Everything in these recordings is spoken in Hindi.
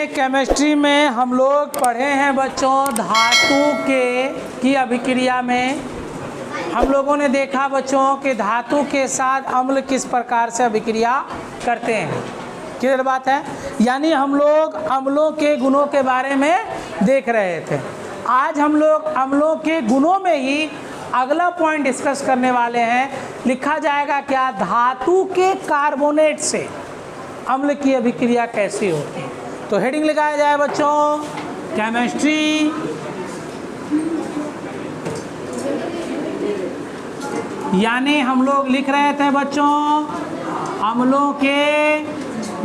केमिस्ट्री में हम लोग पढ़े हैं बच्चों धातु की अभिक्रिया में हम लोगों ने देखा बच्चों कि धातु के साथ अम्ल किस प्रकार से अभिक्रिया करते हैं। क्लियर बात है, यानी हम लोग अम्लों के गुणों के बारे में देख रहे थे। आज हम लोग अम्लों के गुणों में ही अगला पॉइंट डिस्कस करने वाले हैं। लिखा जाएगा क्या, धातु के कार्बोनेट से अम्ल की अभिक्रिया कैसी होती है। तो हेडिंग लगाया जाए बच्चों केमिस्ट्री यानी हम लोग लिख रहे थे बच्चों अम्लों के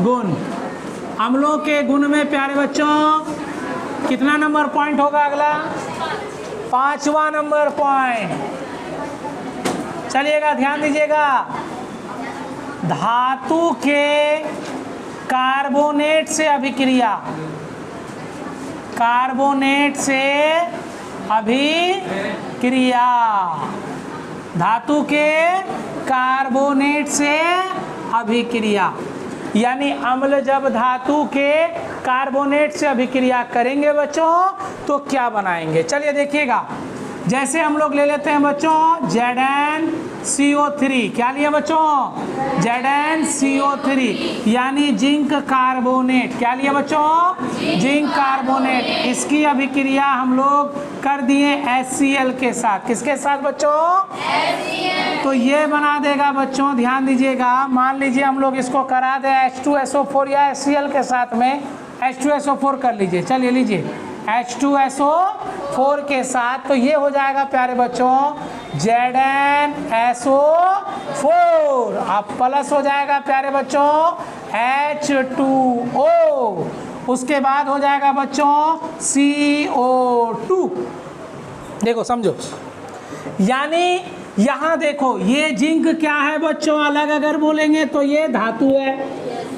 गुण। अम्लों के गुण में प्यारे बच्चों कितना नंबर पॉइंट होगा अगला, 5वां नंबर पॉइंट। चलिएगा ध्यान दीजिएगा, धातु के कार्बोनेट से अभिक्रिया, कार्बोनेट से अभिक्रिया, धातु के कार्बोनेट से अभिक्रिया, यानी अम्ल जब धातु के कार्बोनेट से अभिक्रिया करेंगे बच्चों तो क्या बनाएंगे। चलिए देखिएगा, जैसे हम लोग ले लेते हैं बच्चों ZnCO3, क्या लिया बच्चों ZnCO3 यानी जिंक कार्बोनेट। क्या लिया बच्चों जिंक कार्बोनेट। इसकी अभिक्रिया हम लोग कर दिए HCl के साथ। किसके साथ बच्चों HCl। तो ये बना देगा बच्चों, ध्यान दीजिएगा, मान लीजिए हम लोग इसको करा दें H2SO4 या HCl के साथ में H2SO4 कर लीजिए। चलिए लीजिए H2SO4 के साथ, तो ये हो जाएगा प्यारे बच्चों ZnSO4। अब प्लस हो जाएगा प्यारे बच्चों H2O, उसके बाद हो जाएगा बच्चों CO2। देखो समझो, यानी यहाँ देखो ये जिंक क्या है बच्चों, अलग अगर बोलेंगे तो ये धातु है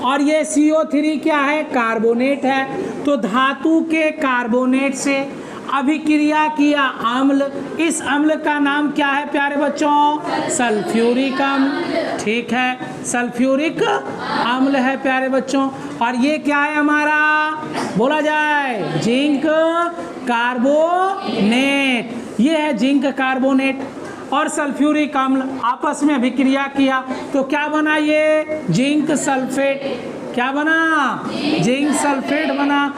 और ये CO3 क्या है, कार्बोनेट है। तो धातु के कार्बोनेट से अभिक्रिया किया अम्ल, इस अम्ल का नाम क्या है प्यारे बच्चों, सल्फ्यूरिक अम्ल। ठीक है, सल्फ्यूरिक अम्ल है प्यारे बच्चों। और ये क्या है हमारा, बोला जाए जिंक कार्बोनेट, ये है जिंक कार्बोनेट और सल्फ्यूरिक अम्ल आपस में अभिक्रिया किया तो क्या बना, ये जिंक सल्फेट। क्या बना, जिंक सल्फेट बना।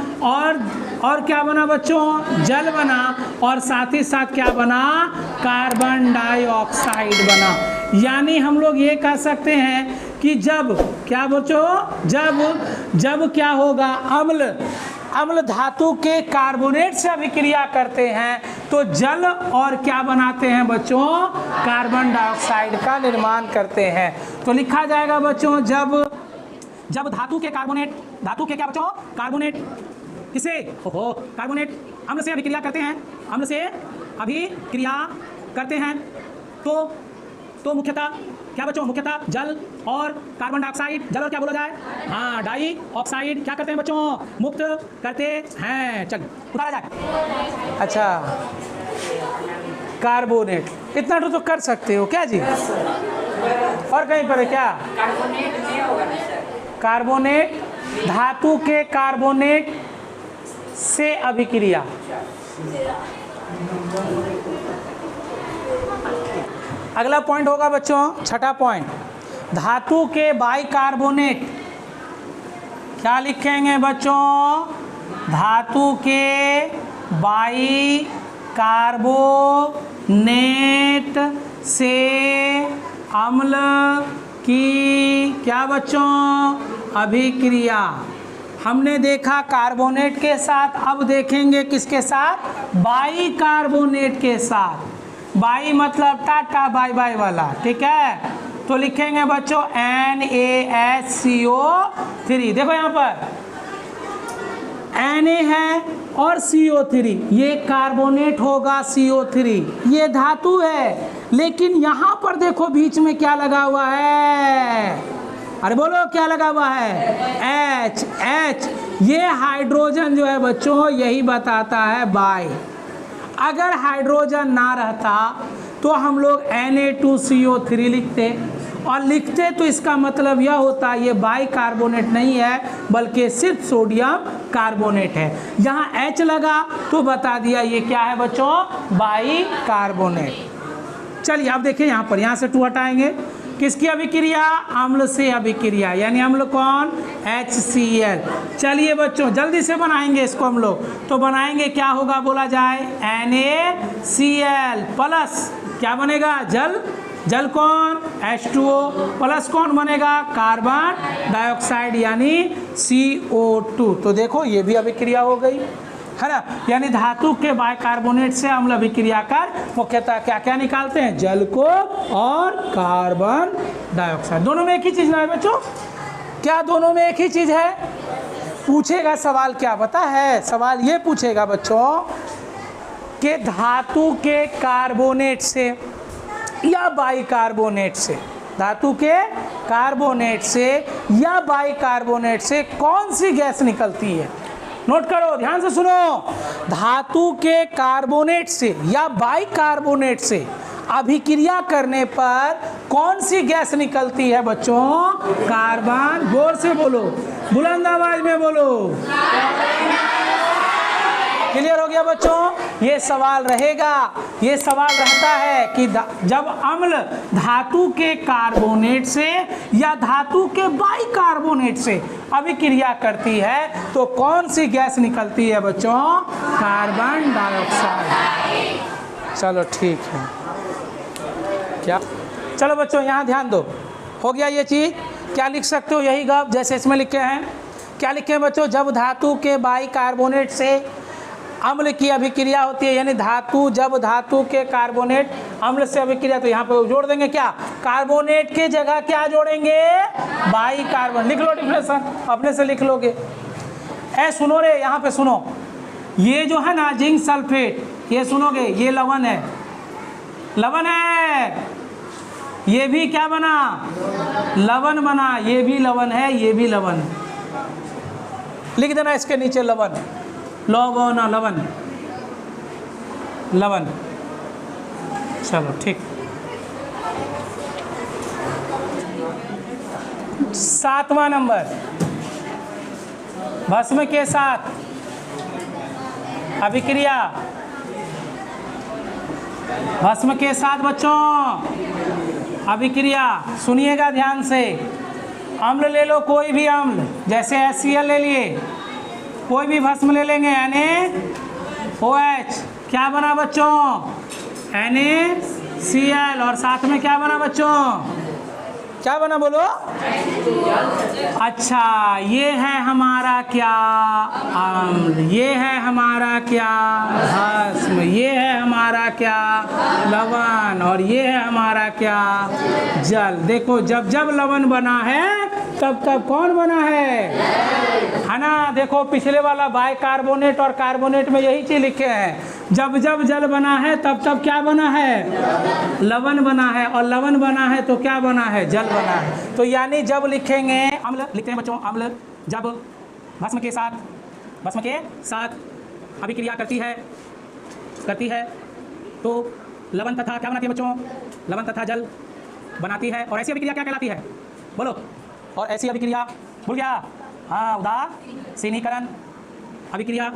और क्या बना बच्चों, जल बना। और साथ ही साथ क्या बना, कार्बन डाइऑक्साइड बना। यानी हम लोग ये कह सकते हैं कि जब क्या बच्चों, जब क्या होगा, अम्ल धातु के कार्बोनेट से अभिक्रिया करते हैं तो जल और क्या बनाते हैं बच्चों, कार्बन डाइऑक्साइड का निर्माण करते हैं। तो लिखा जाएगा बच्चों जब धातु के कार्बोनेट, धातु के क्या बच्चों, कार्बोनेट, किसे, ओहो कार्बोनेट अम्ल से अभिक्रिया करते हैं, अम्ल से अभिक्रिया करते हैं तो मुख्यतः क्या बच्चों, मुख्यतः जल और कार्बन डाइऑक्साइड, जल और क्या बोला जाए, हाँ डाई ऑक्साइड क्या करते हैं बच्चों, मुक्त करते हैं। चल उतारा जाए। अच्छा कार्बोनेट इतना तो कर सकते हो क्या जी, और कहीं पर है क्या, कार्बोनेट धातु के कार्बोनेट से अभिक्रिया। अगला पॉइंट होगा बच्चों छठा पॉइंट, धातु के बाइकार्बोनेट। क्या लिखेंगे बच्चों, धातु के बाइकार्बोनेट से अम्ल की क्या बच्चों, अभिक्रिया। हमने देखा कार्बोनेट के साथ, अब देखेंगे किसके साथ, बाइकार्बोनेट के साथ। बाई मतलब टाटा बाय बाय वाला, ठीक है। तो लिखेंगे बच्चों NaHCO3। देखो यहाँ पर Na है और CO3, ये कार्बोनेट होगा CO3, ये धातु है। लेकिन यहाँ पर देखो बीच में क्या लगा हुआ है, अरे बोलो क्या लगा हुआ है, H। ये हाइड्रोजन जो है बच्चों यही बताता है बाय। अगर हाइड्रोजन ना रहता तो हम लोग Na2CO3 लिखते और लिखते तो इसका मतलब यह होता है ये बाइकार्बोनेट नहीं है बल्कि सिर्फ सोडियम कार्बोनेट है। जहाँ H लगा तो बता दिया ये क्या है बच्चों, बाइकार्बोनेट। चलिए अब देखिए यहाँ पर, यहाँ से 2 हटाएंगे, किसकी अभिक्रिया, अम्ल से अभिक्रिया, यानी अम्ल कौन, HCl। चलिए बच्चों जल्दी से बनाएंगे इसको हम लोग, तो बनाएंगे क्या होगा बोला जाए, NaCl प्लस क्या बनेगा, जल, जल कौन, H2O प्लस कौन बनेगा, कार्बन डाइऑक्साइड यानी CO2। तो देखो ये भी अभिक्रिया हो गई है ना, यानी धातु के बाइकार्बोनेट से अम्ल अभिक्रिया कर मुख्यतः क्या क्या निकालते हैं, जल को और कार्बन डाइऑक्साइड। दोनों में एक ही चीज ना है बच्चों, क्या दोनों में एक ही चीज है, पूछेगा सवाल क्या पता है, सवाल ये पूछेगा बच्चों कि धातु के कार्बोनेट से या बाइकार्बोनेट से, धातु के कार्बोनेट से या बाइकार्बोनेट से कौन सी गैस निकलती है। नोट करो, ध्यान से सुनो, धातु के कार्बोनेट से या बाइकार्बोनेट से अभिक्रिया करने पर कौन सी गैस निकलती है बच्चों, कार्बन, जोर से बोलो, बुलंद आवाज में बोलो। क्लियर हो गया बच्चों, ये सवाल रहेगा, ये सवाल रहता है कि जब अम्ल धातु के कार्बोनेट से या धातु के बाइकार्बोनेट से अभिक्रिया करती है तो कौन सी गैस निकलती है बच्चों, कार्बन डाइऑक्साइड। चलो ठीक है, क्या, चलो बच्चों यहाँ ध्यान दो, हो गया ये चीज, क्या लिख सकते हो यही गप जैसे इसमें लिखे हैं, क्या लिखे हैं बच्चों, जब धातु के बाइकार्बोनेट से अम्ल की अभिक्रिया होती है, यानी धातु, जब धातु के कार्बोनेट अम्ल से अभिक्रिया, तो यहाँ पे जोड़ देंगे क्या, कार्बोनेट के जगह क्या जोड़ेंगे, बाइकार्बन। लिख लो डिफिनेशन, अपने से लिख लोगे। सुनो रे, यहाँ पे सुनो, ये जो है ना जिंक सल्फेट, ये सुनोगे, ये लवण है, लवण है, ये भी क्या बना, लवण बना, ये भी लवण है, ये भी लवण, लिख देना इसके नीचे लवण, लवण, लवण, लवण। चलो ठीक, 7वां नंबर, भस्म के साथ अभिक्रिया, भस्म के साथ बच्चों अभिक्रिया, सुनिएगा ध्यान से, अम्ल ले लो, कोई भी अम्ल, जैसे HCl ले लिए, कोई भी भस्म ले लेंगे, NaOH, क्या बना बच्चों, NaCl, और साथ में क्या बना बच्चों, क्या बना बोलो, अच्छा ये है हमारा क्या, अम्ल, ये है हमारा क्या, भस्म, ये है हमारा क्या, लवण, और ये है हमारा क्या, जल। देखो जब जब लवण बना है तब तब कौन बना है ना, देखो पिछले वाला बाइकार्बोनेट और कार्बोनेट में यही चीज लिखे हैं, जब जब जल बना है तब तब क्या बना है, लवण बना है, और लवण बना है तो क्या बना है, जल बना है। तो यानी जब लिखेंगे अम्ल, लिखते हैं बच्चों अम्ल, जब भस्म के साथ अभिक्रिया करती है तो लवण तथा क्या बनाती है बच्चों, लवण तथा जल बनाती है, और ऐसी अभिक्रिया क्या कहलाती है, बोलो, और ऐसी अभिक्रिया, भूल गया, हाँ, उदासीनीकरण अभिक्रिया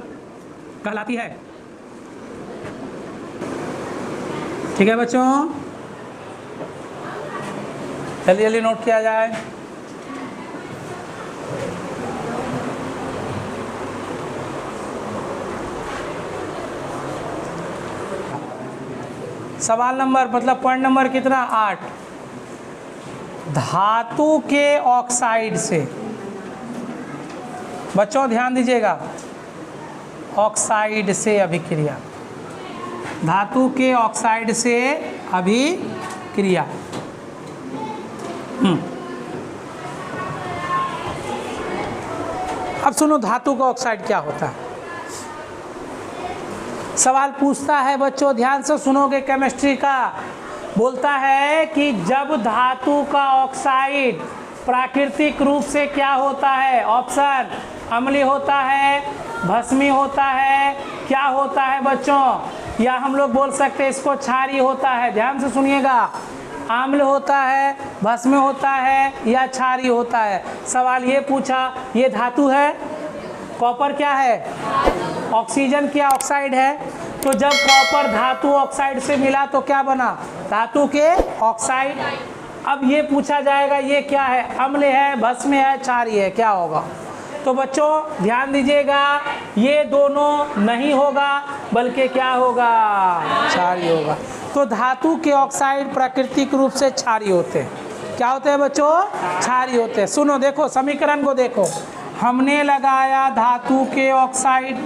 कहलाती है। ठीक है बच्चों, जल्दी जल्दी नोट किया जाए। सवाल नंबर, मतलब पॉइंट नंबर कितना, 8, धातु के ऑक्साइड से, बच्चों ध्यान दीजिएगा, ऑक्साइड से अभिक्रिया, धातु के ऑक्साइड से अभिक्रिया। अब सुनो धातु का ऑक्साइड क्या होता है, सवाल पूछता है बच्चों, ध्यान से सुनोगे केमिस्ट्री का, बोलता है कि जब धातु का ऑक्साइड प्राकृतिक रूप से क्या होता है, ऑप्शन, अम्लीय होता है, भस्मी होता है, क्या होता है बच्चों, या हम लोग बोल सकते हैं इसको क्षारीय होता है। ध्यान से सुनिएगा, अम्ल होता है, भस्म होता है या क्षारीय होता है? सवाल ये पूछा, ये धातु है, कॉपर क्या है? ऑक्सीजन क्या ऑक्साइड है? तो जब कॉपर धातु ऑक्साइड से मिला तो क्या बना? धातु के ऑक्साइड। अब ये पूछा जाएगा ये क्या है? अम्ल है, भस्म है, क्षारीय है, क्या होगा? तो बच्चों ध्यान दीजिएगा, ये दोनों नहीं होगा बल्कि क्या होगा? क्षारीय होगा। तो धातु के ऑक्साइड प्राकृतिक रूप से क्षारीय होते हैं। क्या होते हैं बच्चों? क्षारीय होते हैं। सुनो, देखो समीकरण को देखो, हमने लगाया धातु के ऑक्साइड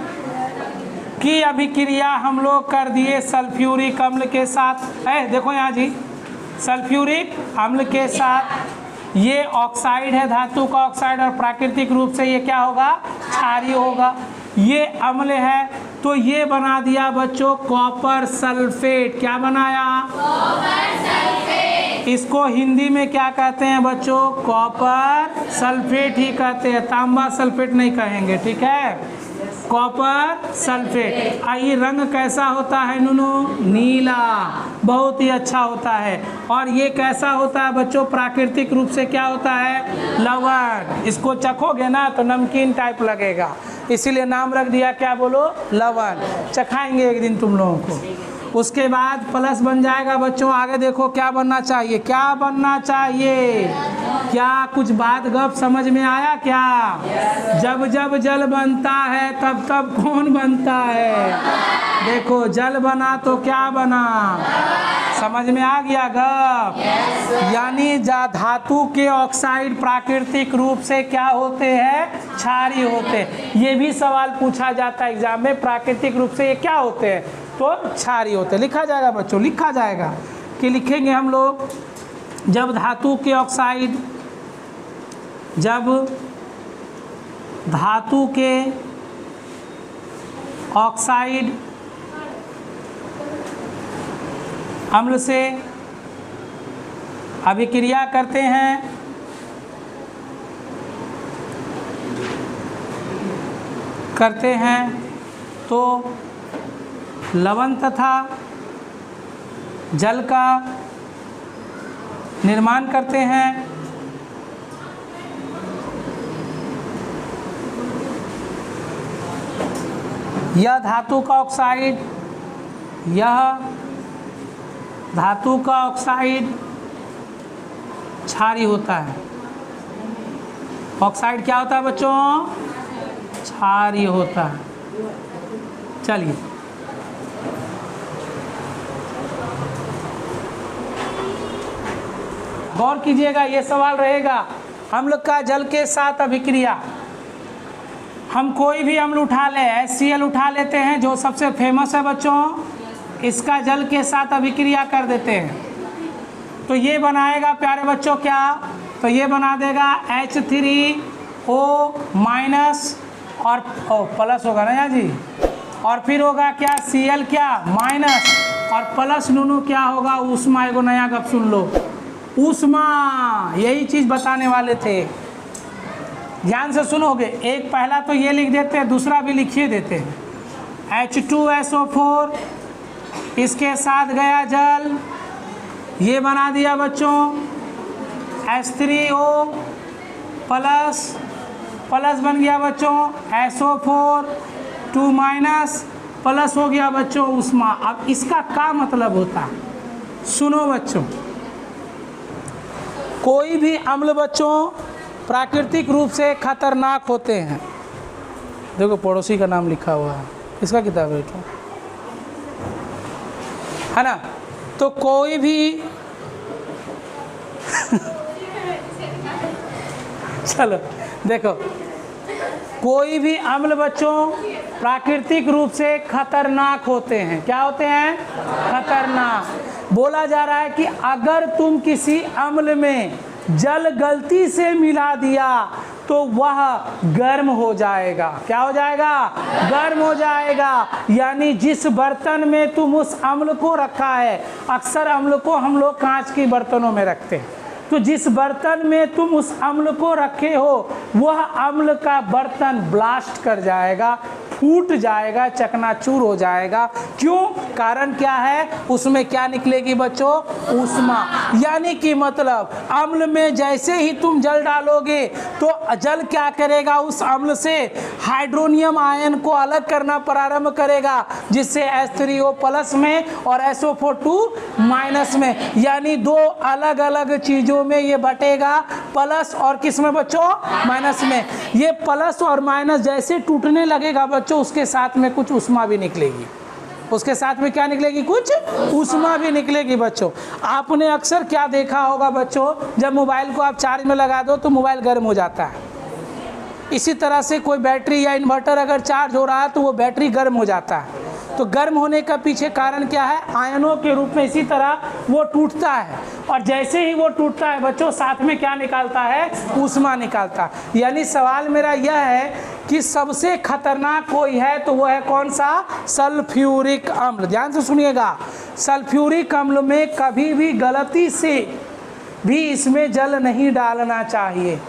की अभिक्रिया हम लोग कर दिए सल्फ्यूरिक अम्ल के साथ। देखो यहाँ जी, सल्फ्यूरिक अम्ल के साथ, ये ऑक्साइड है, धातु का ऑक्साइड, और प्राकृतिक रूप से ये क्या होगा? क्षारीय होगा। ये अम्ल है तो ये बना दिया बच्चों कॉपर सल्फेट। क्या बनाया? Copper sulphate. इसको हिंदी में क्या कहते हैं बच्चों? कॉपर सल्फेट ही कहते हैं, तांबा सल्फेट नहीं कहेंगे, ठीक है? Copper sulphate. ये रंग कैसा होता है नूनू? नीला, बहुत ही अच्छा होता है। और ये कैसा होता है बच्चों? प्राकृतिक रूप से क्या होता है? लवण। इसको चखोगे ना तो नमकीन टाइप लगेगा, इसीलिए नाम रख दिया क्या? बोलो, लवण। चखाएंगे एक दिन तुम लोगों को। उसके बाद प्लस बन जाएगा बच्चों। आगे देखो क्या बनना चाहिए? क्या बनना चाहिए? क्या कुछ बात गप समझ में आया क्या? जब जब जल बनता है तब तब कौन बनता है? देखो जल बना तो क्या बना? समझ में आ गया गप? यानी धातु के ऑक्साइड प्राकृतिक रूप से क्या होते हैं? क्षारीय होते हैं। ये भी सवाल पूछा जाता है एग्जाम में, प्राकृतिक रूप से ये क्या होते हैं? तो क्षारीय होते हैं। लिखा जाएगा बच्चों, लिखा जाएगा कि लिखेंगे हम लोग, जब धातु के ऑक्साइड, जब धातु के ऑक्साइड अम्ल से अभिक्रिया करते हैं तो लवण तथा जल का निर्माण करते हैं। यह धातु का ऑक्साइड, यह धातु का ऑक्साइड क्षारीय होता है। ऑक्साइड क्या होता है बच्चों? क्षारीय होता है। चलिए गौर कीजिएगा, ये सवाल रहेगा, अम्ल का जल के साथ अभिक्रिया। हम कोई भी अम्ल उठा ले, HCl उठा लेते हैं जो सबसे फेमस है बच्चों, इसका जल के साथ अभिक्रिया कर देते हैं तो ये बनाएगा प्यारे बच्चों क्या? तो ये बना देगा H3O- और प्लस होगा ना यार जी, और फिर होगा क्या? Cl क्या? माइनस, और प्लस नूनू क्या होगा? ऊष्मा। एगो नया गप सुन लो, ऊष्मा। यही चीज़ बताने वाले थे, ध्यान से सुनोगे। एक पहला तो ये लिख देते हैं, दूसरा भी लिखिए देते हैं। H2SO4, इसके साथ गया जल, ये बना दिया बच्चों H3O प्लस, प्लस बन गया बच्चों SO4 2- प्लस हो गया बच्चों ऊष्मा। अब इसका क्या मतलब होता है? सुनो बच्चों, कोई भी अम्ल बच्चों प्राकृतिक रूप से खतरनाक होते हैं। देखो पड़ोसी का नाम लिखा हुआ है, इसका किताब है क्या? है ना? तो कोई भी चलो देखो, कोई भी अम्ल बच्चों प्राकृतिक रूप से खतरनाक होते हैं। क्या होते हैं? खतरनाक। बोला जा रहा है कि अगर तुम किसी अम्ल में जल गलती से मिला दिया तो वह गर्म हो जाएगा। क्या हो जाएगा? गर्म हो जाएगा। यानी जिस बर्तन में तुम उस अम्ल को रखा है, अक्सर अम्ल को हम लोग कांच के बर्तनों में रखते हैं, तो जिस बर्तन में तुम उस अम्ल को रखे हो वह अम्ल का बर्तन ब्लास्ट कर जाएगा, फूट जाएगा, चकनाचूर हो जाएगा। क्यों? कारण क्या है, उसमें क्या निकलेगी बच्चों, ऊष्मा। यानी कि मतलब अम्ल में जैसे ही तुम जल डालोगे तो जल क्या करेगा, उस अम्ल से हाइड्रोनियम आयन को अलग करना प्रारंभ करेगा, जिससे H3O+ में और SO4 माइनस में, यानी दो अलग अलग चीजों में ये बटेगा, प्लस और किस में बच्चों, माइनस में। ये प्लस और माइनस जैसे टूटने लगेगा बच्चों, उसके साथ में कुछ ऊष्मा भी निकलेगी, उसके साथ में क्या निकलेगी, कुछ ऊष्मा भी निकलेगी बच्चों। आपने अक्सर क्या देखा होगा बच्चों, जब मोबाइल को आप चार्ज में लगा दो तो मोबाइल गर्म हो जाता है। इसी तरह से कोई बैटरी या इन्वर्टर अगर चार्ज हो रहा है तो वो बैटरी गर्म हो जाता है। तो गर्म होने का पीछे कारण क्या है, आयनों के रूप में इसी तरह वो टूटता है, और जैसे ही वो टूटता है बच्चों, साथ में क्या निकालता है, ऊष्मा निकालता है। यानी सवाल मेरा यह है कि सबसे खतरनाक कोई है तो वो है कौन सा, सल्फ्यूरिक अम्ल। ध्यान से सुनिएगा, सल्फ्यूरिक अम्ल में कभी भी गलती से भी इसमें जल नहीं डालना चाहिए,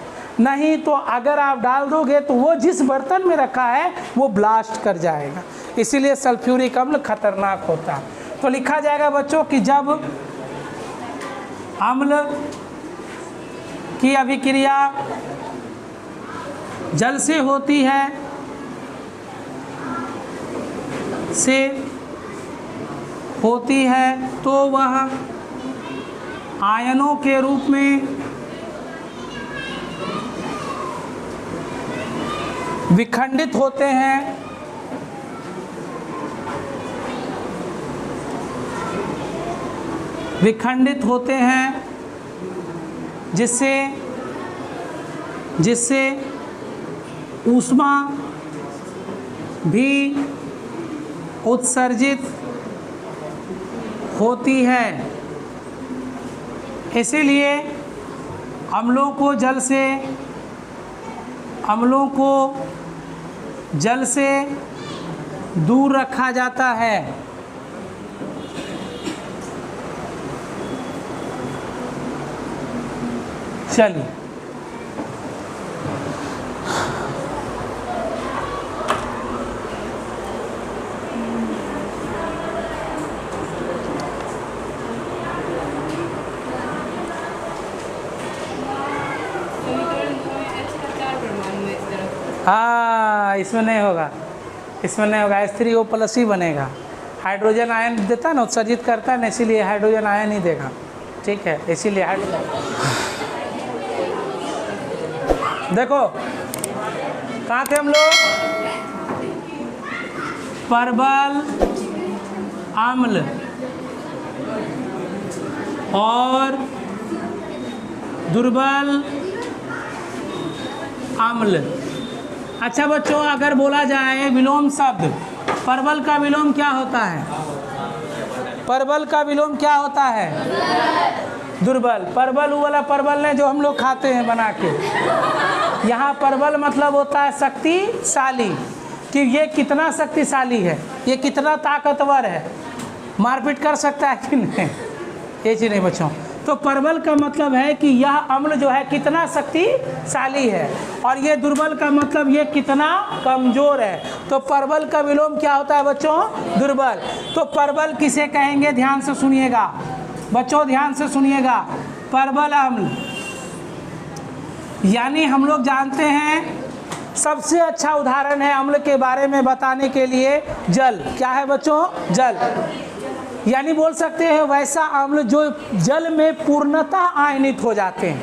नहीं तो अगर आप डाल दोगे तो वो जिस बर्तन में रखा है वो ब्लास्ट कर जाएगा। इसीलिए सल्फ्यूरिक अम्ल खतरनाक होता है। तो लिखा जाएगा बच्चों कि जब अम्ल की अभिक्रिया जल से होती है तो वह आयनों के रूप में विखंडित होते हैं, जिससे ऊष्मा भी उत्सर्जित होती है। इसीलिए अम्लों को जल से दूर रखा जाता है। चलिए हाँ, इसमें नहीं होगा, H3O+ ही बनेगा। हाइड्रोजन आयन देता है ना, उत्सर्जित करता है ना, इसीलिए हाइड्रोजन आयन ही देगा। ठीक है, इसीलिए देखो कहाँ थे हम लोग, परबल अम्ल और दुर्बल अम्ल। अच्छा बच्चों, अगर बोला जाए विलोम शब्द, परवल का विलोम क्या होता है, परवल का विलोम क्या होता है, दुर्बल। परवल वो वाला परवल ने जो हम लोग खाते हैं बना के, यहाँ परवल मतलब होता है शक्तिशाली, कि ये कितना शक्तिशाली है, ये कितना ताकतवर है, मारपीट कर सकता है कि नहीं, ये चीज़ नहीं बच्चों। तो परवल का मतलब है कि यह अम्ल जो है कितना शक्तिशाली है, और ये दुर्बल का मतलब ये कितना कमज़ोर है। तो परवल का विलोम क्या होता है बच्चों, दुर्बल। तो परवल किसे कहेंगे, ध्यान से सुनिएगा बच्चों, ध्यान से सुनिएगा, परवल अम्ल यानी हम लोग जानते हैं सबसे अच्छा उदाहरण है अम्ल के बारे में बताने के लिए जल। क्या है बच्चों, जल। यानी बोल सकते हैं वैसा अम्ल जो जल में पूर्णतः आयनित हो जाते हैं,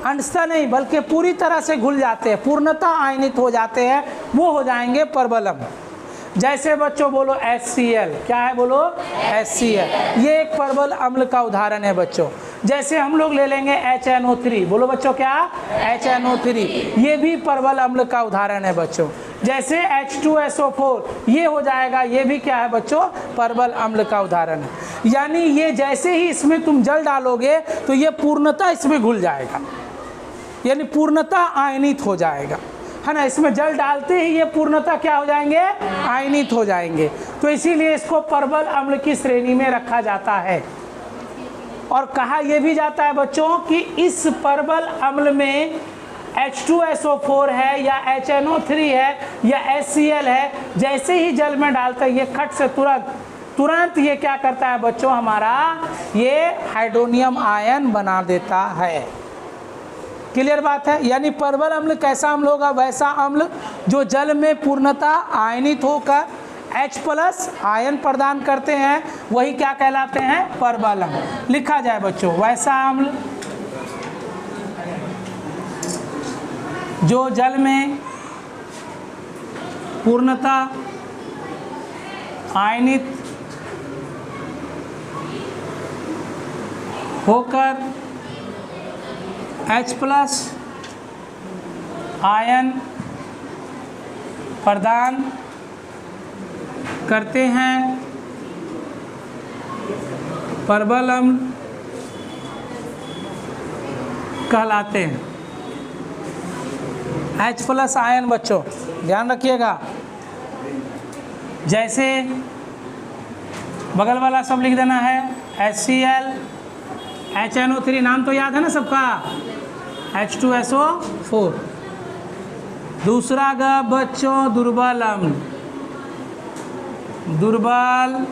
अंशतः नहीं बल्कि पूरी तरह से घुल जाते हैं, पूर्णतः आयनित हो जाते हैं, वो हो जाएंगे परवल अम्ल। जैसे बच्चों बोलो HCl, क्या है बोलो, HCl, ये एक परवल अम्ल का उदाहरण है बच्चों। जैसे हम लोग ले लेंगे HNO3, बोलो बच्चों क्या, HNO3, ये भी परवल अम्ल का उदाहरण है बच्चों। जैसे H2SO4, ये हो जाएगा, ये भी क्या है बच्चों, परवल अम्ल का उदाहरण है। यानी ये जैसे ही इसमें तुम जल डालोगे तो ये पूर्णतः इसमें घुल जाएगा, यानी पूर्णतः आयनित हो जाएगा, है ना। इसमें जल डालते ही ये पूर्णतः क्या हो जाएंगे, आयनित हो जाएंगे। तो इसीलिए इसको परवल अम्ल की श्रेणी में रखा जाता है। और कहा यह भी जाता है बच्चों कि इस परवल अम्ल में H2SO4 है या HNO3 है या HCl है, जैसे ही जल में डालते हैं ये खट से तुरंत तुरंत ये क्या करता है बच्चों, हमारा ये हाइड्रोनियम आयन बना देता है। क्लियर बात है। यानी परवल अम्ल कैसा अम्ल होगा, वैसा अम्ल जो जल में पूर्णतः आयनित होकर H+ आयन प्रदान करते हैं, वही क्या कहलाते हैं, परवल अम्ल। लिखा जाए बच्चों, वैसा अम्ल जो जल में पूर्णतः आयनित होकर H+ आयन प्रदान करते हैं, परवल अम्ल कहलाते हैं। H+ आयन बच्चों ध्यान रखिएगा, जैसे बगल वाला सब लिख देना है HCl, HNO3 नाम तो याद है ना सबका, H2SO4। दूसरा गा बच्चों दुर्बल अम्ल, दुर्बल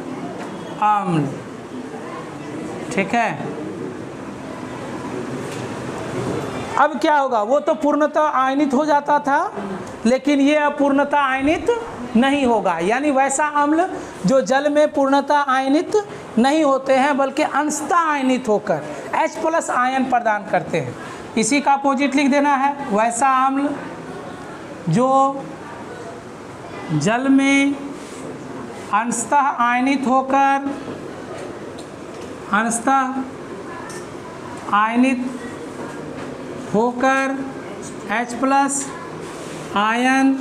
अम्ल, ठीक है। अब क्या होगा, वो तो पूर्णतः आयनित हो जाता था, लेकिन ये अब पूर्णतः आयनित नहीं होगा। यानी वैसा अम्ल जो जल में पूर्णतः आयनित नहीं होते हैं, बल्कि अंशतः आयनित होकर H+ आयन प्रदान करते हैं। इसी का अपोजिट लिख देना है, वैसा अम्ल जो जल में अंशतः आयनित होकर H+ आयन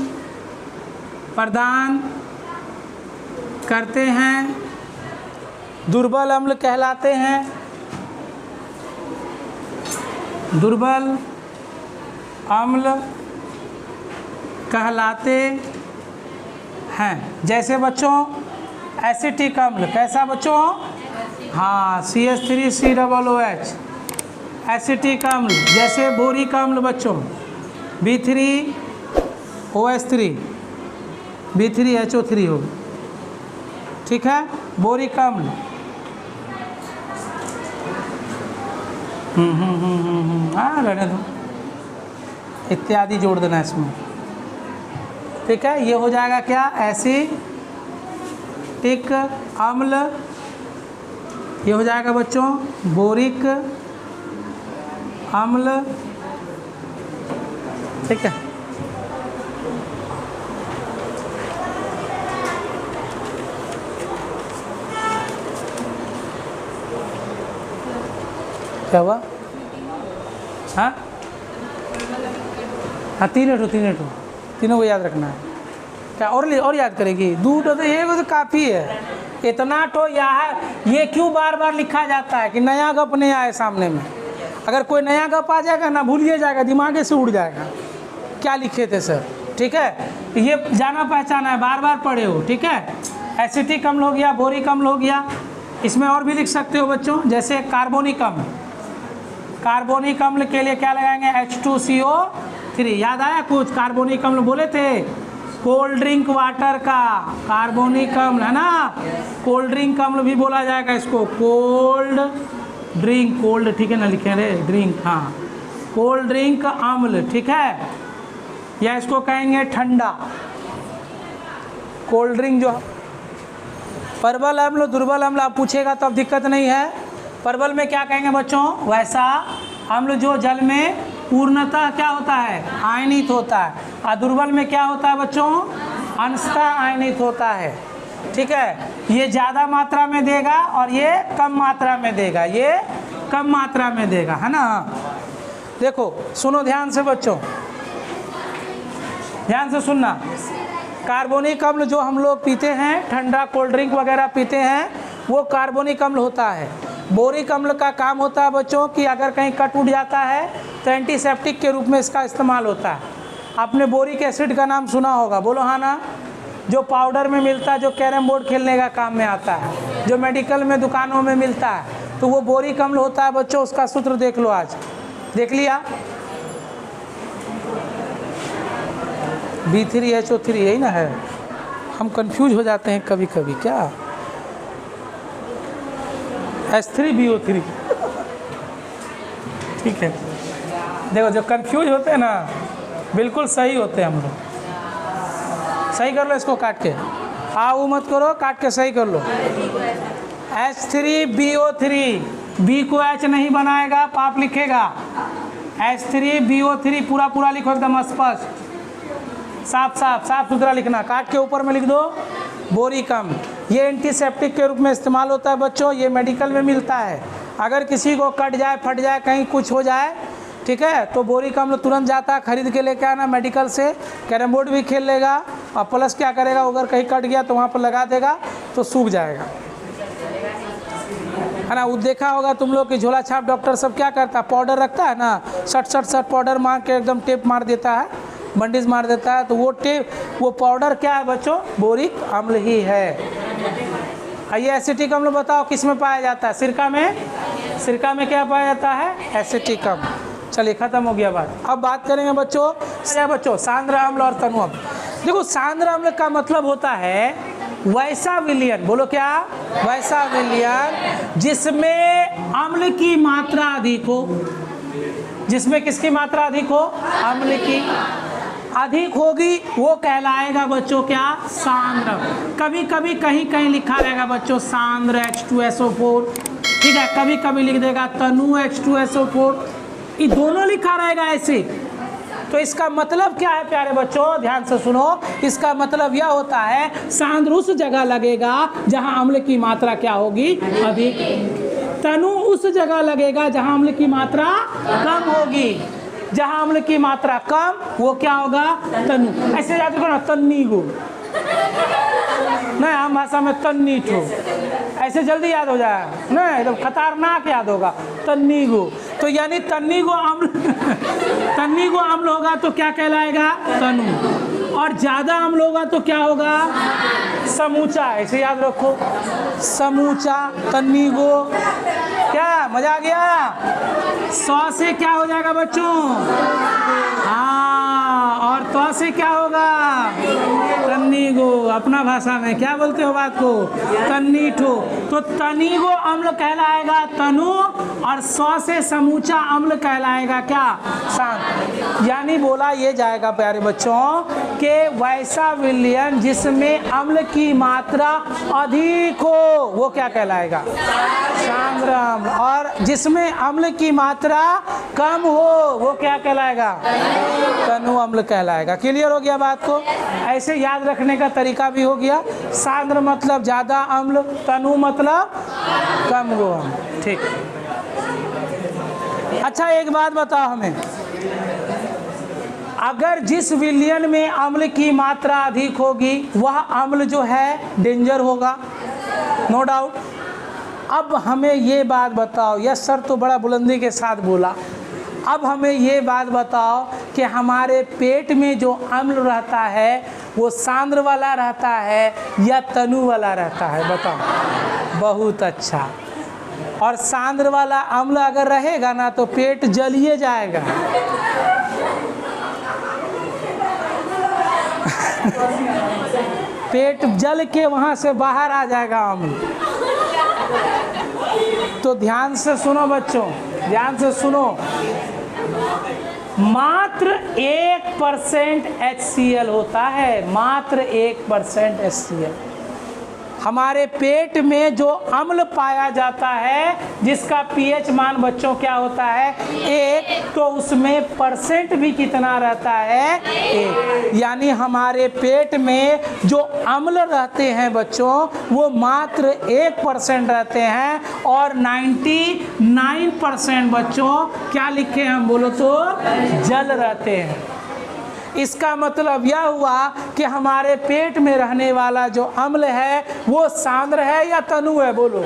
प्रदान करते हैं, दुर्बल अम्ल कहलाते हैं। दुर्बल अम्ल कहलाते हैं। जैसे बच्चों एसिटिक अम्ल, कैसा बच्चों, हाँ CH3COOH एसिटिक अम्ल। जैसे बोरिक अम्ल बच्चों B3OH3 B3HO3 हो, ठीक है, बोरिक अम्ल। हाँ रहने दो, इत्यादि जोड़ देना इसमें, ठीक है। ये हो जाएगा क्या, एसिटिक अम्ल। ये हो जाएगा बच्चों बोरिक अम्ल, ठीक है। क्या हुआ, हाँ हाँ, तीनों को याद रखना है। क्या और याद करेगी, दूध तो ये तो काफ़ी है, इतना तो यहाँ ये क्यों बार बार लिखा जाता है कि नया गप नहीं आए सामने में। अगर कोई नया गप आ जाएगा ना, भूलिए जाएगा, दिमाग से उड़ जाएगा क्या लिखे थे सर, ठीक है। ये जाना पहचाना है, बार बार पढ़े हो, ठीक है। एसिटिक अम्ल हो गया, बोरिक अम्ल हो गया। इसमें और भी लिख सकते हो बच्चों, जैसे कार्बोनिक अम्ल। कार्बोनिक अम्ल के लिए क्या लगाएंगे, H2CO3। याद आया कुछ, कार्बोनिक अम्ल बोले थे, कोल्ड ड्रिंक वाटर का कार्बोनिक अम्ल है ना, कोल्ड ड्रिंक अम्ल भी बोला जाएगा इसको, कोल्ड ड्रिंक, कोल्ड ठीक है ना, लिखे रे ड्रिंक, हाँ कोल्ड ड्रिंक अम्ल, ठीक है। या इसको कहेंगे ठंडा कोल्ड ड्रिंक जो। परवल अम्ल, दुर्बल अम्ल आप पूछेगा तो अब दिक्कत नहीं है। परवल में क्या कहेंगे बच्चों, वैसा अम्ल जो जल में पूर्णतः क्या होता है, आयनित होता है। और दुर्बल में क्या होता है बच्चों, अंशतः आयनित होता है, ठीक है। ये ज़्यादा मात्रा में देगा और ये कम मात्रा में देगा, ये कम मात्रा में देगा, है ना। देखो सुनो ध्यान से बच्चों, ध्यान से सुनना। कार्बोनिक अम्ल जो हम लोग पीते हैं, ठंडा कोल्ड ड्रिंक वगैरह पीते हैं, वो कार्बोनिक अम्ल होता है। बोरिक अम्ल का काम होता है बच्चों कि अगर कहीं कट उठ जाता है तो एंटीसेप्टिक के रूप में इसका इस्तेमाल होता है। आपने बोरिक एसिड का नाम सुना होगा, बोलो हाँ ना, जो पाउडर में मिलता है, जो कैरम बोर्ड खेलने का काम में आता है, जो मेडिकल में दुकानों में मिलता है, तो वो बोरिक अम्ल होता है बच्चों। उसका सूत्र देख लो, आज देख लिया, B3HO3 यही ना है। हम कंफ्यूज हो जाते हैं कभी कभी, क्या H3BO3। ठीक है, देखो जो कंफ्यूज होते हैं ना बिल्कुल सही होते हैं हम लोग। सही कर लो इसको काट के, वो मत करो, काट के सही कर लो। H3BO3, बी को H नहीं बनाएगा, पाप लिखेगा। H3BO3 पूरा पूरा लिखो, एकदम स्पष्ट, साफ साफ साफ सुथरा लिखना। काट के ऊपर में लिख दो बोरिक अम्ल। ये एंटीसेप्टिक के रूप में इस्तेमाल होता है बच्चों, ये मेडिकल में मिलता है। अगर किसी को कट जाए, फट जाए, कहीं कुछ हो जाए, ठीक है, तो बोरिक अम्ल तुरंत जाता है, खरीद के लेके आना मेडिकल से। कैरम बोर्ड भी खेल लेगा, और प्लस क्या करेगा, अगर कहीं कट गया तो वहाँ पर लगा देगा तो सूख जाएगा, है ना। वो देखा होगा तुम लोग कि झोला छाप डॉक्टर सब क्या करता है, पाउडर रखता है ना, सट पाउडर मार के एकदम टेप मार देता है, बंडिज मार देता है। तो वो टेप, वो पाउडर क्या है बच्चों, बोरिक अम्ल ही है। आइए एसिटिक अम्ल बताओ किस में पाया जाता है, सिरका में। सिरका में क्या पाया जाता है, एसिटिक अम्ल। चलिए खत्म हो गया बात। अब बात करेंगे बच्चों, क्या बच्चों, सांद्र अम्ल और तनु अम्ल। देखो सांद्र अम्ल का मतलब होता है वैसा विलयन, बोलो क्या, वैसा विलयन जिसमें अम्ल की मात्रा अधिक हो। जिसमें किसकी मात्रा अधिक हो, अम्ल की अधिक होगी, वो कहलाएगा बच्चों क्या, सांद्र। कभी कभी कहीं कहीं लिखा रहेगा बच्चों सांद्र H2SO4, ठीक है, कभी कभी लिख देगा तनु H2SO4, ये दोनों लिखा रहेगा ऐसे। तो इसका मतलब क्या है प्यारे बच्चों, ध्यान से सुनो। इसका मतलब यह होता है सांद्र उस जगह लगेगा जहां अम्ल की मात्रा क्या होगी, अधिक। तनु उस जगह लगेगा जहां अम्ल की मात्रा कम होगी। जहां अम्ल की मात्रा कम, वो क्या होगा, तनु। ऐसे याद रखो ना, तन्नी गो, नहीं आम भाषा में तन्नी ठो, ऐसे जल्दी याद हो जाए, नहीं एकदम खतरनाक याद होगा, तन्नी गो। तो यानी तन्नी गो अम्ल तन्नी गो अम्ल होगा तो क्या कहलाएगा, तनु। और ज्यादा अम्ल होगा तो क्या होगा, समूचा। ऐसे याद रखो, समूचा, तन्नी गो। क्या मजा आ गया। 100 से क्या हो जाएगा बच्चों, हाँ, और तो से क्या होगा, तन्नी गो। अपना भाषा में क्या बोलते हो बात को, तन्नी ठो। तो तनी गो अम्ल कहलाएगा तनु, और 100 से समूचा अम्ल कहलाएगा क्या, सांद्र। यानी बोला ये जाएगा प्यारे बच्चों कि वैसा विलयन जिसमें अम्ल की मात्रा अधिक हो, वो क्या कहलाएगा, सांद्र अम्ल। और जिसमें अम्ल की मात्रा कम हो, वो क्या कहलाएगा, तनु अम्ल कहलाएगा। क्लियर हो गया बात को। ऐसे याद रखने का तरीका भी हो गया। सांद्र मतलब ज्यादा अम्ल, तनु मतलब कम गो अम्ल। ठीक, अच्छा एक बात बताओ हमें, अगर जिस विलयन में अम्ल की मात्रा अधिक होगी वह अम्ल जो है डेंजर होगा, नो डाउट। अब हमें ये बात बताओ, यस सर तो बड़ा बुलंदी के साथ बोला। अब हमें ये बात बताओ कि हमारे पेट में जो अम्ल रहता है वो सांद्र वाला रहता है या तनु वाला रहता है, बताओ। बहुत अच्छा। और सांद्र वाला अम्ल अगर रहेगा ना तो पेट जलिए जाएगा। पेट जल के वहां से बाहर आ जाएगा अम्ल। तो ध्यान से सुनो बच्चों, ध्यान से सुनो। मात्र 1% HCl होता है, मात्र 1% HCl। हमारे पेट में जो अम्ल पाया जाता है जिसका pH मान बच्चों क्या होता है, 1, तो उसमें परसेंट भी कितना रहता है, 1। यानी हमारे पेट में जो अम्ल रहते हैं बच्चों वो मात्र 1% रहते हैं, और 99% बच्चों क्या लिखे हम बोलो तो जल रहते हैं। इसका मतलब यह हुआ कि हमारे पेट में रहने वाला जो अम्ल है वो सांद्र है या तनु है, बोलो।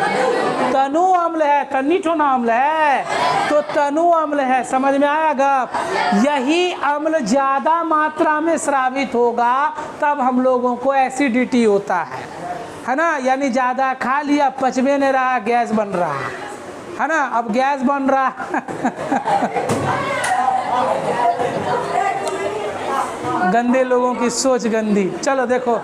तनु अम्ल है, तन्नी ठोना अम्ल है, तो तनु अम्ल है। समझ में आया गप। यही अम्ल ज्यादा मात्रा में स्रावित होगा तब हम लोगों को एसिडिटी होता है ना। यानी ज्यादा खा लिया, पचमे नहीं रहा, गैस बन रहा है ना। अब गैस बन रहा गंदे लोगों की सोच गंदी। चलो देखो,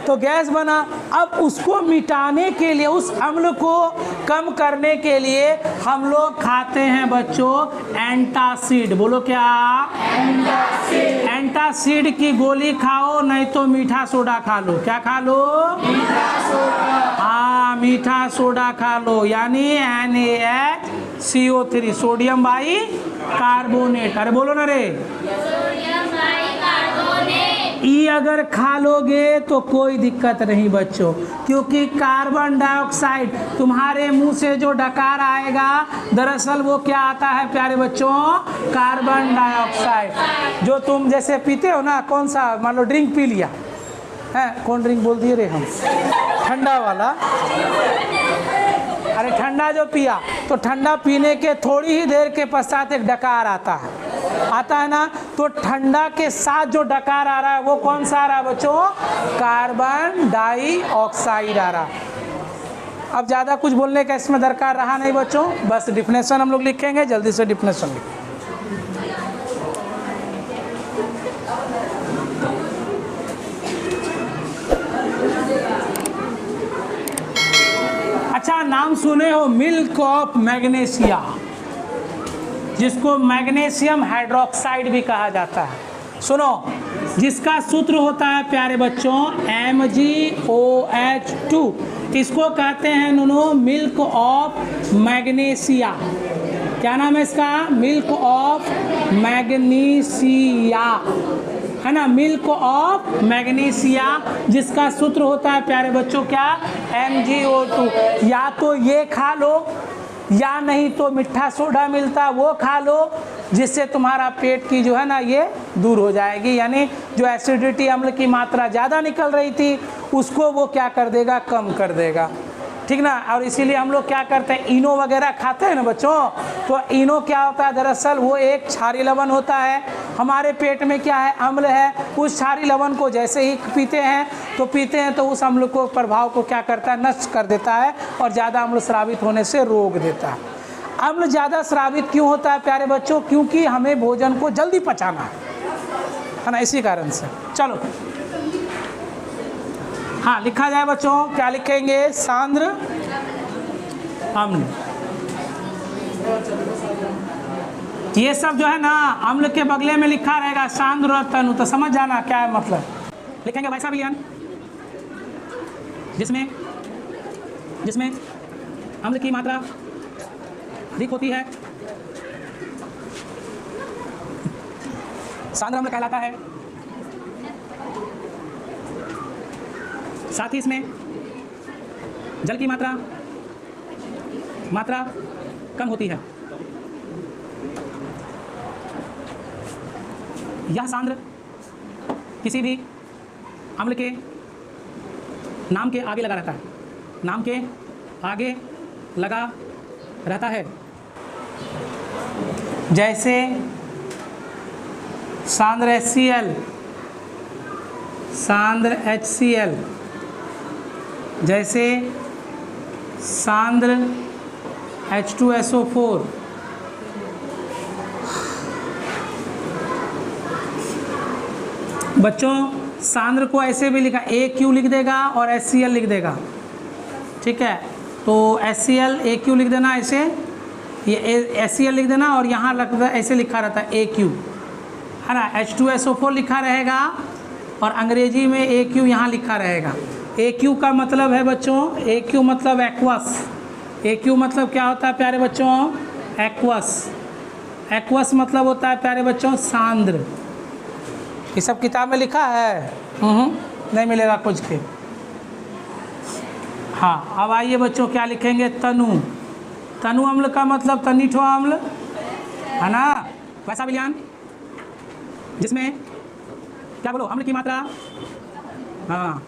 तो तो गैस बना। अब उसको मिटाने के लिए, उस अम्ल को कम करने के लिए हम लोग खाते हैं बच्चों एंटासिड। बोलो क्या? एंटासिड। एंटासिड की गोली खाओ, नहीं तो मीठा सोडा खा लो। क्या खा लो? मीठा सोडा। हाँ, मीठा सोडा खा लो, यानी NaHCO3 सोडियम बाई कार्बोनेट। अरे बोलो ना रे, ई अगर खा लोगे तो कोई दिक्कत नहीं बच्चों, क्योंकि कार्बन डाइऑक्साइड तुम्हारे मुंह से जो डकार आएगा दरअसल वो क्या आता है प्यारे बच्चों? Carbon dioxide. जो तुम जैसे पीते हो ना, कौन सा, मान लो ड्रिंक पी लिया है, कौन ड्रिंक बोल दिए रे हम? ठंडा वाला। अरे ठंडा जो पिया, तो ठंडा पीने के थोड़ी ही देर के पश्चात एक डकार आता है ना, तो ठंडा के साथ जो डकार आ रहा है वो कौन सा आ रहा है बच्चों? कार्बन डाइऑक्साइड आ रहा है। अब ज़्यादा कुछ बोलने का इसमें दरकार रहा नहीं बच्चों, बस डिफिनेशन हम लोग लिखेंगे, जल्दी से डिफिनेशन लिखें। अच्छा, नाम सुने हो मिल्क ऑफ मैग्नीशिया, जिसको मैग्नीशियम हाइड्रोक्साइड भी कहा जाता है। सुनो, जिसका सूत्र होता है प्यारे बच्चों MgOH2, इसको कहते हैं नुनो मिल्क ऑफ मैग्नीशिया। क्या नाम है इसका? मिल्क ऑफ मैग्नीशिया, है ना, मिल्क ऑफ मैग्नीशिया, जिसका सूत्र होता है प्यारे बच्चों क्या? MgO2। या तो ये खा लो, या नहीं तो मीठा सोडा मिलता वो खा लो, जिससे तुम्हारा पेट की जो है ना ये दूर हो जाएगी, यानी जो एसिडिटी अम्ल की मात्रा ज़्यादा निकल रही थी उसको वो क्या कर देगा? कम कर देगा, ठीक ना। और इसीलिए हम लोग क्या करते हैं, इनो वगैरह खाते हैं ना बच्चों, तो इनो क्या होता है? दरअसल वो एक क्षारीय लवण होता है, हमारे पेट में क्या है? अम्ल है। उस क्षारीय लवण को जैसे ही पीते हैं तो उस अम्ल को प्रभाव को क्या करता है? नष्ट कर देता है, और ज़्यादा अम्ल स्रावित होने से रोक देता है। अम्ल ज़्यादा स्रावित क्यों होता है प्यारे बच्चों? क्योंकि हमें भोजन को जल्दी पचाना है ना, इसी कारण से। चलो हाँ, लिखा जाए बच्चों, क्या लिखेंगे? सांद्र अम्ल। ये सब जो है ना अम्ल के बगले में लिखा रहेगा सांद्र और तनु, तो समझ जाना क्या है मतलब। लिखेंगे वैसा विलयन जिसमें अम्ल की मात्रा अधिक होती है, सांद्र अम्ल कहलाता है। साथ ही इसमें जल की मात्रा कम होती है। यह सांद्र किसी भी अम्ल के नाम के आगे लगा रहता है, नाम के आगे लगा रहता है। जैसे सांद्र HCl, सांद्र HCl, जैसे सांद्र H2SO4, बच्चों सांद्र को ऐसे भी लिखा, AQ लिख देगा और HCl लिख देगा, ठीक है। तो HCl AQ लिख देना, ऐसे ये HCl लिख देना, और यहाँ लगता ऐसे लिखा रहता है AQ, है ना। H2SO4 लिखा रहेगा और अंग्रेजी में AQ यहाँ लिखा रहेगा। AQ का मतलब है बच्चों, AQ मतलब एक्वस। AQ मतलब क्या होता है प्यारे बच्चों? एक्वस। एक्वस मतलब होता है प्यारे बच्चों सांद्र। ये सब किताब में लिखा है? नहीं मिलेगा कुछ के। हाँ, अब आइए बच्चों, क्या लिखेंगे? तनु। तनु अम्ल का मतलब तनिठो अम्ल, है ना, वैसा विलयन जिसमें क्या बोलो? अम्ल की मात्रा, हाँ,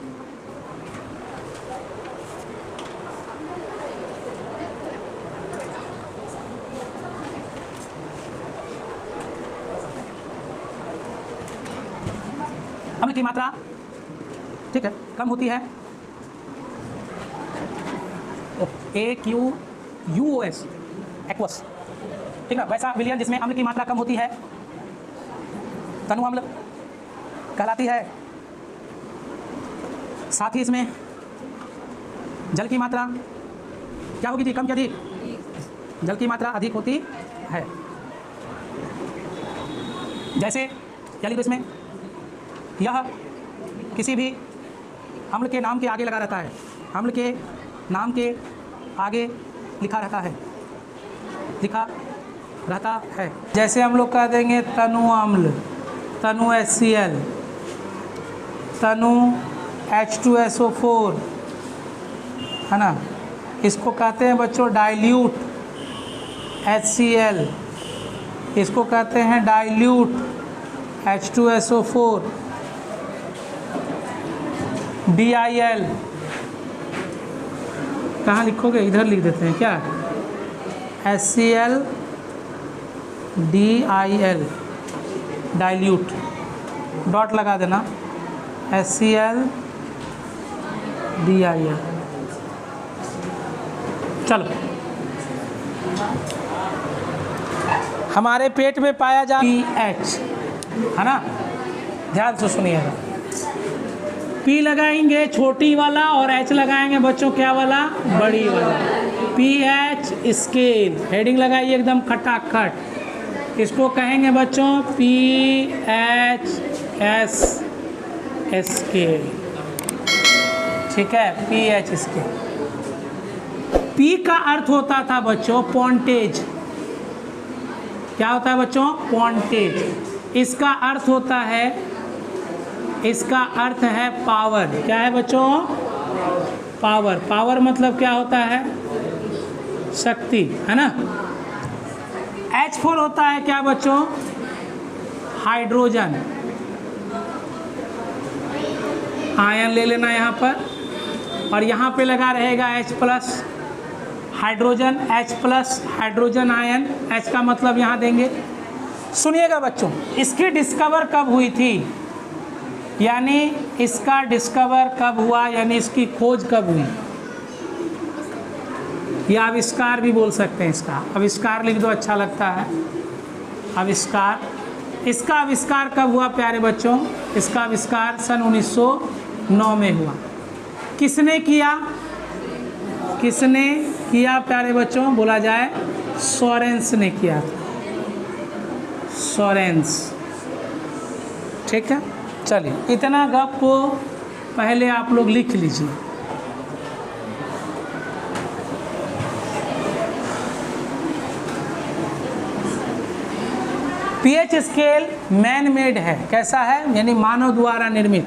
अम्ल की मात्रा, ठीक है, कम होती है। AQUOS एक्वस, ठीक है, वैसा विलयन जिसमें अम्ल की मात्रा कम होती है तनु अम्ल कहलाती है। साथ ही इसमें जल की मात्रा क्या होगी जी, कम क्या अधिक? जल की मात्रा अधिक होती है। जैसे क्या लिखो इसमें, यह किसी भी अम्ल के नाम के आगे लगा रहता है, अम्ल के नाम के आगे लिखा रहता है, लिखा रहता है। जैसे हम लोग कह देंगे तनु अम्ल, तनु HCl, तनु H2SO4, है ना। इसको कहते हैं बच्चों डाइल्यूट HCl, इसको कहते हैं डाइल्यूट H2SO4, DIL कहाँ लिखोगे, इधर लिख देते हैं क्या, HCl DIL डाइल्यूट, डॉट लगा देना, HCl DIL। चलो, हमारे पेट में पाया जा pH, है ना, ध्यान से सुनिएगा। P लगाएंगे छोटी वाला और H लगाएंगे बच्चों क्या वाला, बड़ी वाला। pH स्केल, हेडिंग लगाइए एकदम खटाखट। इसको कहेंगे बच्चों pH स्केल, ठीक है, pH स्केल। P का अर्थ होता था बच्चों पॉन्टेज, क्या होता है बच्चों, पॉन्टेज। इसका अर्थ होता है, इसका अर्थ है पावर, क्या है बच्चों, पावर। पावर मतलब क्या होता है, शक्ति, है ना। H4 होता है क्या बच्चों, हाइड्रोजन, आयन ले लेना यहाँ पर, और यहाँ पे लगा रहेगा H+, hydrogen, H+ hydrogen ion, H का मतलब यहाँ देंगे। सुनिएगा बच्चों, इसकी डिस्कवर कब हुई थी, यानी इसका डिस्कवर कब हुआ, यानी इसकी खोज कब हुई, या आविष्कार भी बोल सकते हैं इसका, आविष्कार लिख दो अच्छा लगता है, आविष्कार। इसका आविष्कार कब हुआ प्यारे बच्चों, इसका आविष्कार सन 1909 में हुआ। किसने किया, किसने किया प्यारे बच्चों, बोला जाए सोरेंस ने किया था, सोरेंस, ठीक है। चलिए, इतना गप को पहले आप लोग लिख लीजिए। pH स्केल मैन मेड है, कैसा है, यानी मानव द्वारा निर्मित।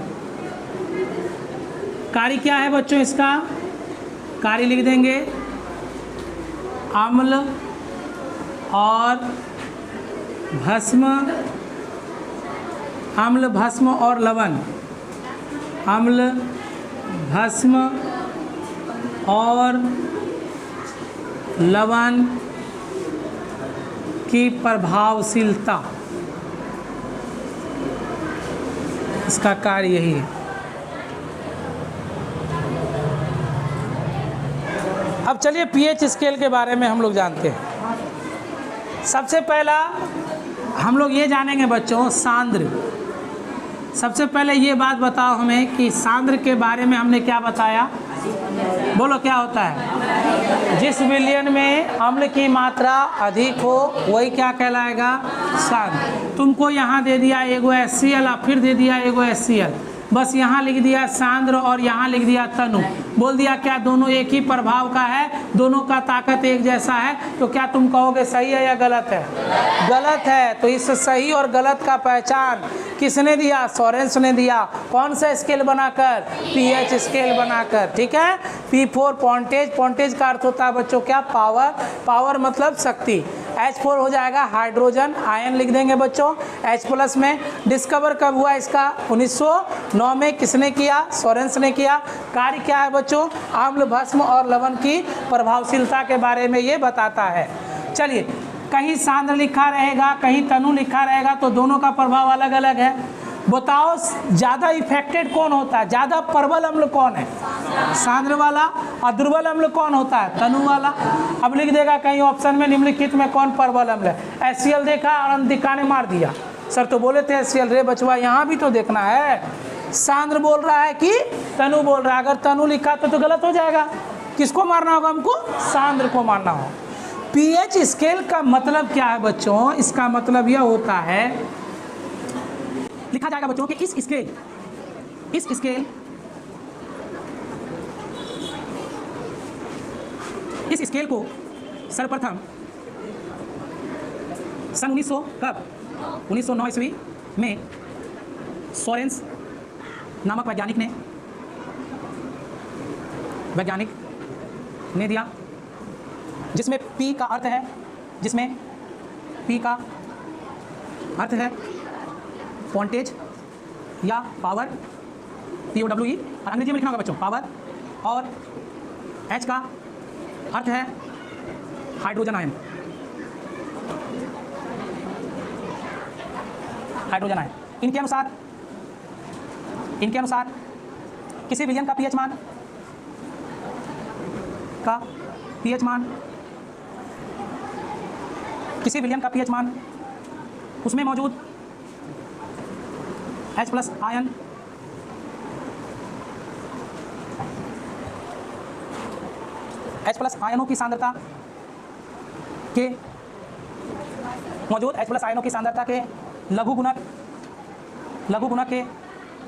कार्य क्या है बच्चों इसका, कार्य लिख देंगे, अम्ल और भस्म, अम्ल भस्म और लवण, अम्ल भस्म और लवण की प्रभावशीलता, इसका कार्य यही है। अब चलिए pH स्केल के बारे में हम लोग जानते हैं। सबसे पहला हम लोग ये जानेंगे बच्चों, सांद्र। सबसे पहले ये बात बताओ हमें कि सांद्र के बारे में हमने क्या बताया, बोलो क्या होता है, जिस विलयन में अम्ल की मात्रा अधिक हो वही क्या कहलाएगा, सांद्र। तुमको यहाँ दे दिया एगो HCl और फिर दे दिया एगो HCl, बस यहाँ लिख दिया सांद्र और यहाँ लिख दिया तनु, बोल दिया क्या दोनों एक ही प्रभाव का है, दोनों का ताकत एक जैसा है, तो क्या तुम कहोगे सही है या गलत है, गलत है। तो इस सही और गलत का पहचान किसने दिया, सोरेंस ने दिया। कौन सा स्केल बनाकर, pH स्केल बनाकर, ठीक है। P4 पॉन्टेज, पॉन्टेज का अर्थ होता है बच्चों क्या, पावर, पावर मतलब शक्ति। H4 हो जाएगा हाइड्रोजन, आयन लिख देंगे बच्चों। H+ में डिस्कवर कब हुआ इसका, 1909 में, किसने किया, सोरेंस ने किया। कार्य क्या है बच्चों, अम्ल भस्म और लवण की प्रभावशीलता के बारे में ये बताता है। चलिए, कहीं सांद्र लिखा रहेगा, कहीं तनु लिखा रहेगा, तो दोनों का प्रभाव अलग अलग है। बताओ ज़्यादा इफेक्टेड कौन होता है, ज़्यादा प्रबल अम्ल कौन है, सांद्र वाला, और दुर्बल अम्ल कौन होता है, तनु वाला। अब लिख देगा कहीं ऑप्शन में निम्नलिखित में कौन प्रबल अम्ल है। HCl देखा और अंतिका ने मार दिया, सर तो बोले थे HCl, रे बचवा यहाँ भी तो देखना है। सांद्र बोल रहा है कि तनु बोल रहा है? अगर तनु लिखा तो गलत हो जाएगा। किसको मारना होगा हमको? सांद्र को मारना होगा। पीएच स्केल का मतलब क्या है बच्चों? इसका मतलब यह होता है, लिखा जाएगा बच्चों कि इस स्केल को सर्वप्रथम सन 1909 ईस्वी में सोरेंस नामक वैज्ञानिक ने दिया, जिसमें P का अर्थ है क्वांटेज या पावर, POWE, और अंग्रेजी में लिखना होगा बच्चों पावर, और H का अर्थ है हाइड्रोजन आयन। इनके अनुसार किसी विलयन का पीएच मान उसमें मौजूद H+ आयन आयनों की सांद्रता के लघु गुणक के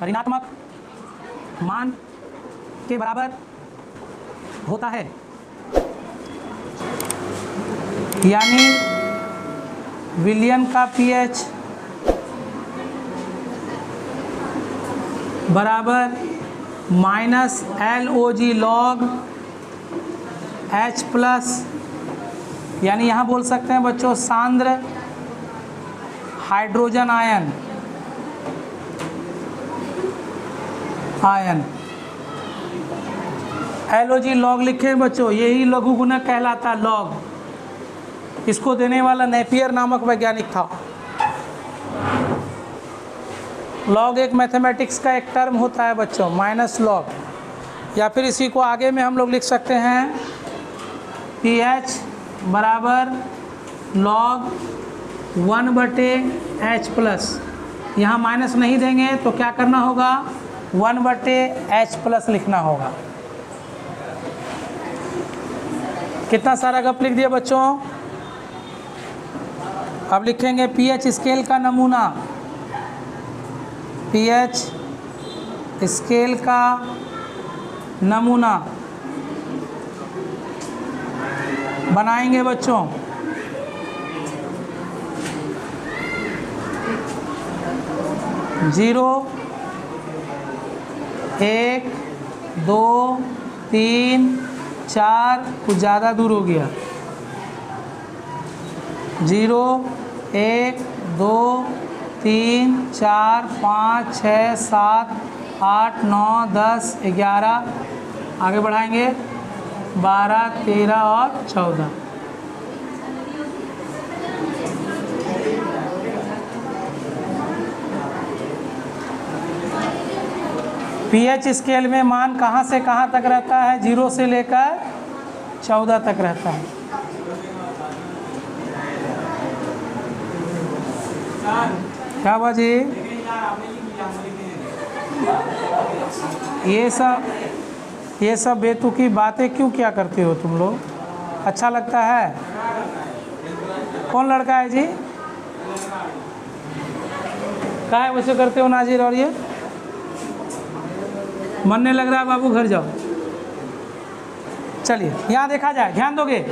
ऋणात्मक मान के बराबर होता है। यानी विलयन का पीएच बराबर -LOG log H+, यानी यहाँ बोल सकते हैं बच्चों सांद्र हाइड्रोजन आयन LOG log लिखे बच्चों, यही लघु गुणक कहलाता लॉग। इसको देने वाला नेपियर नामक वैज्ञानिक था। लॉग एक मैथमेटिक्स का एक टर्म होता है बच्चों, -log, या फिर इसी को आगे में हम लोग लिख सकते हैं pH बराबर log 1/H+। यहाँ माइनस नहीं देंगे तो क्या करना होगा? 1/H+ लिखना होगा। कितना सारा गप लिख दिया बच्चों। अब लिखेंगे पीएच स्केल का नमूना। पीएच स्केल का नमूना बनाएंगे बच्चों। जीरो, 1, 2, 3, 4, कुछ ज़्यादा दूर हो गया। 0, 1, 2, 3, 4, 5, 6, 7, 8, 9, 10, 11, आगे बढ़ाएंगे 12, 13 और 14। पीएच स्केल में मान कहाँ से कहाँ तक रहता है? 0 से लेकर 14 तक रहता है। क्या बाजी? ये सब बेतुकी बातें क्यों क्या करते हो तुम लोग? अच्छा लगता है? कौन लड़का है जी? क्या है वैसे करते हो नाजिर? और ये मन नहीं लग रहा है बाबू, घर जाओ। चलिए यहाँ देखा जाए, ध्यान दोगे।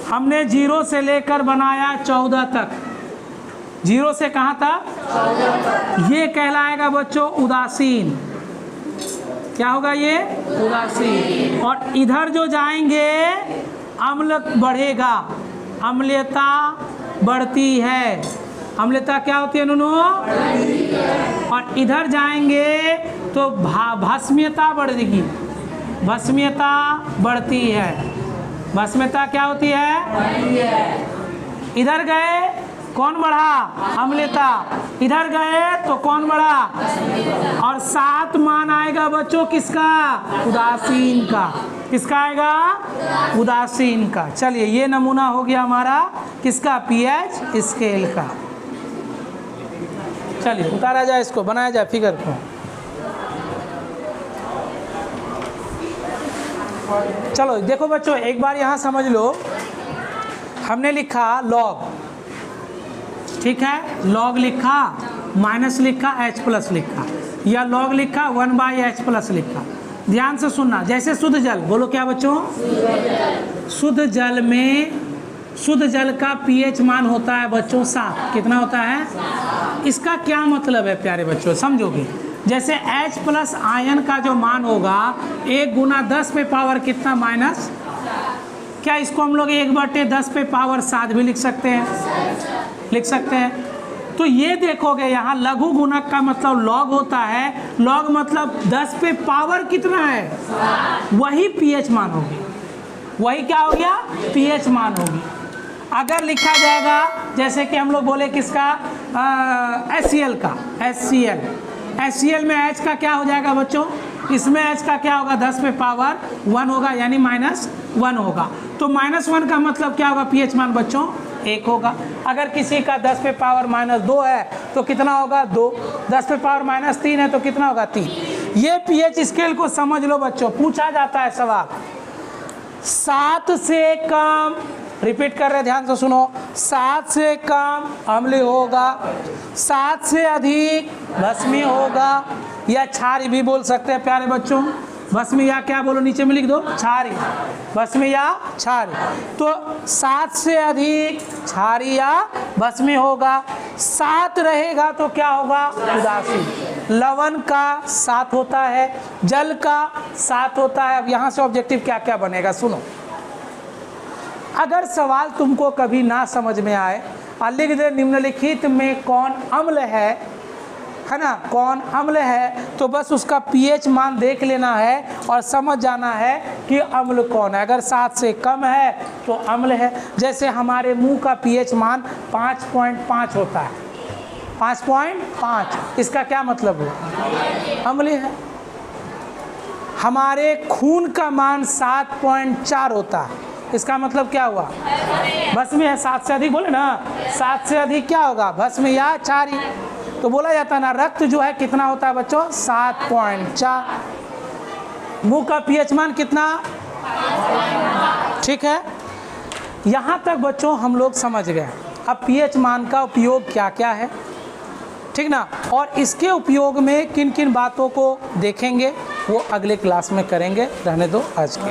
हमने 0 से लेकर बनाया 14 तक। 0 से कहाँ तक? ये कहलाएगा बच्चों उदासीन। क्या होगा ये? उदासीन। और इधर जो जाएंगे अम्ल बढ़ेगा, अम्लता बढ़ती है। अम्लता क्या होती है नूनू? और इधर जाएंगे तो भस्म्यता बढ़ेगी, भस्म्यता बढ़ती है। भस्म्यता क्या होती है? इधर गए कौन बढ़ा? अम्लता। इधर गए तो कौन बढ़ा? और 7 मान आएगा बच्चों किसका? उदासीन का। किसका आएगा? उदासीन का। चलिए ये नमूना हो गया हमारा किसका? पीएच स्केल का। चलिए उतारा जाए, इसको बनाया जाए फिगर को। चलो देखो बच्चों, एक बार यहाँ समझ लो, हमने लिखा लॉग, ठीक है, लॉग लिखा, माइनस लिखा, एच प्लस लिखा, या लॉग लिखा 1/h प्लस लिखा। ध्यान से सुनना, जैसे शुद्ध जल, बोलो क्या बच्चों, शुद्ध जल में, शुद्ध जल का pH मान होता है बच्चों 7। कितना होता है? इसका क्या मतलब है प्यारे बच्चों, समझोगे? जैसे H प्लस आयन का जो मान होगा 1 गुना 10 पे पावर कितना माइनस, क्या इसको हम लोग 1/10 पे पावर 7 भी लिख सकते हैं? लिख सकते हैं। तो ये देखोगे यहाँ लघु गुणक का मतलब लॉग होता है, लॉग मतलब 10 पे पावर कितना है, वही pH मान होगी, वही क्या हो गया, pH मान होगी। अगर लिखा जाएगा जैसे कि हम लोग बोले किसका, HCl का, HCl में H का क्या हो जाएगा बच्चों, इसमें H का क्या होगा, 10 पे पावर 1 होगा, यानी -1 होगा। तो -1 का मतलब क्या होगा, pH मान बच्चों 1 होगा। अगर किसी का 10 पे पावर -2 है तो कितना होगा, 2। 10 पे पावर -3 है तो कितना होगा, 3। ये pH स्केल को समझ लो बच्चों, पूछा जाता है सवाल। 7 से कम, रिपीट कर रहे, ध्यान से सुनो, 7 से कम अम्लीय होगा, 7 से अधिक भस्मी होगा, या क्षारी भी बोल सकते हैं प्यारे बच्चों। भस्मी या क्या बोलो, नीचे में लिख दो, क्षारी, भस्मी या क्षारी। तो 7 से अधिक क्षारी या भस्मी होगा। 7 रहेगा तो क्या होगा, उदासीन। लवण का 7 होता है, जल का 7 होता है। अब यहाँ से ऑब्जेक्टिव क्या क्या बनेगा सुनो। अगर सवाल तुमको कभी ना समझ में आए और लिख दे निम्नलिखित में कौन अम्ल है ना, कौन अम्ल है, तो बस उसका pH मान देख लेना है और समझ जाना है कि अम्ल कौन है। अगर 7 से कम है तो अम्ल है। जैसे हमारे मुंह का pH मान 5.5 होता है, 5.5, इसका क्या मतलब हुआ, अम्ल है। हमारे खून का मान 7.4 होता है, इसका मतलब क्या हुआ, भस्म है। 7 से अधिक बोले ना, 7 से अधिक क्या होगा, भस्म या क्षारी। तो बोला जाता है ना, रक्त जो है कितना होता है बच्चों, 7.4। मुंह का pH मान कितना, ठीक है। यहाँ तक बच्चों हम लोग समझ गए। अब pH मान का उपयोग क्या क्या है, ठीक ना, और इसके उपयोग में किन किन बातों को देखेंगे वो अगले क्लास में करेंगे। रहने दो आज के।